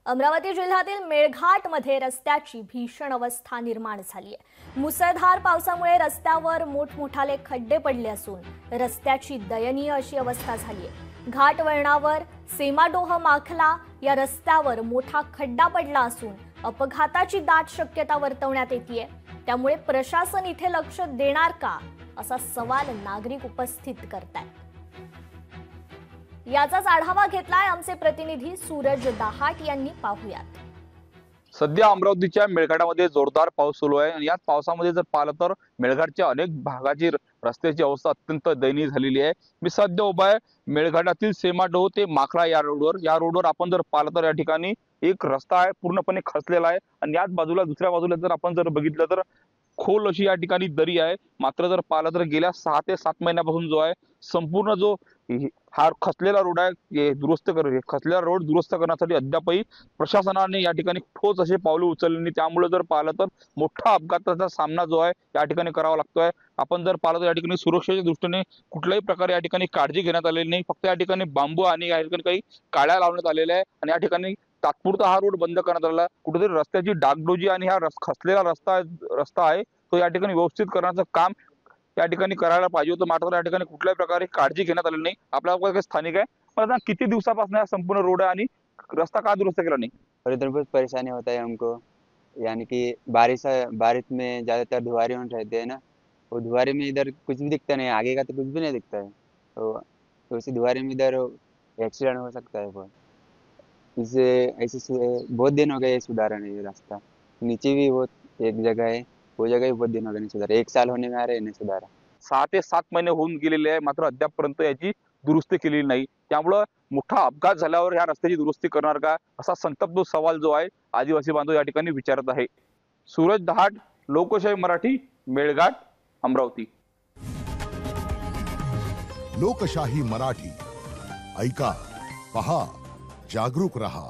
अमरावती जिल्ह्यातील मेळघाटमध्ये रस्त्याची भीषण अवस्था निर्माण झाली आहे। मुसळधार पावसामुळे रस्त्यावर मोठमोठाले खड्डे पडले असून रस्त्याची दयनीय अशी अवस्था झाली आहे। घाट वळणावर सेमाडोह माखला या रस्त्यावर मोठा खड्डा पडला असून अपघाताची दाट शक्यता वर्तवण्यात येते। त्यामुळे प्रशासन इथे लक्ष देणार का असा सवाल नागरिक उपस्थित करतात। याचाच आढावा घेतलाय आमचे प्रतिनिधी सूरज दाहाट यांनी। पाहूयात। सध्या अमरावतीच्या मेळघाटामध्ये जोरदार पाऊस सुरू आहे आणि याच पावसामध्ये जर पाहिलं तर मेळघाटच्या अनेक भागाची रस्त्याची अवस्था अत्यंत दयनीय झालेली आहे। मी सध्या उभा आहे मेळघाटातील सेमाडोह ते माखला या रोडवर आपण जर पाहिलं तर या ठिकाणी एक रस्ता आहे पूर्णपणे खचलेला आहे आणि याच बाजूला दुसऱ्या बाजूला जर आपण बघितलं तर खोल अशी या ठिकाणी दरी आहे। मात्र जर पाहिलं तर गेल्या 6 ते 7 महिन्यापासून जो आहे संपूर्ण जो हा खचलेला रोड आहे खचलेला रोड दुरुस्त करण्यासाठी अद्यापही प्रशासनाने या ठिकाणी ठोस असे पावले उचलले नाही। त्यामुळे जर पाहिलं तर मोठा अपघाताचा सामना जो आहे या ठिकाणी करावा लागतोय। आपण जर पाहिलं तर या ठिकाणी सुरक्षेच्या दृष्टीने कुठल्याही प्रकारे या ठिकाणी काळजी घेण्यात आलेली नाही। फक्त या ठिकाणी बांबू आणि या ठिकाणी काही काड्या लावण्यात आलेल्या आहे आणि या ठिकाणी तात्पुरता हा रोड बंद करण्यात आला। कुठेतरी रस्त्याची डागडोजी आणि हा खचलेला रस्ता आहे तो या ठिकाणी व्यवस्थित करण्याचं काम या ठिकाणी करायला पाहिजे होतं। मात्र या ठिकाणी कुठल्याही प्रकारे काळजी घेण्यात आलेली नाही। आपल्याला काही स्थानिक आहे पण किती दिवसापासून हा संपूर्ण रोड आहे आणि रास्ता का दुरुस्त केला नहीं? और इधर बहुत परेशानी होता है हमको, यानी कि बारिश में ज़्यादातर धुआरे रहते हैं ना, वो धुआरे में इधर कुछ भी दिखता नहीं, आगे का तो कुछ भी नहीं दिखता है। तो उसी धुआरे में इधर एक्सीडेंट हो सकता है। बहुत इसे बहुत दिन हो गए ये सुधारा नहीं ये रास्ता। नीचे भी बहुत एक जगह है, वो जगह भी बहुत दिन हो गए नहीं सुधारा, 1 साल होने में आ रहे नहीं सुधारा। 6 ते 7 महिने होऊन गेलेले आहे मात्र अद्यापपर्यंत याची दुरुस्ती केलेली नाही। त्यामुळे मोठा अपघात झाल्यावर या रस्त्याची दुरुस्ती करणार का असा संतप्त सवाल जो आहे आदिवासी बांधव या ठिकाणी विचारत आहे। सूरज दहाट, लोकशाही मराठी, मेळघाट, अमरावती। लोकशाही मराठी ऐका, पहा, जागरूक रहा।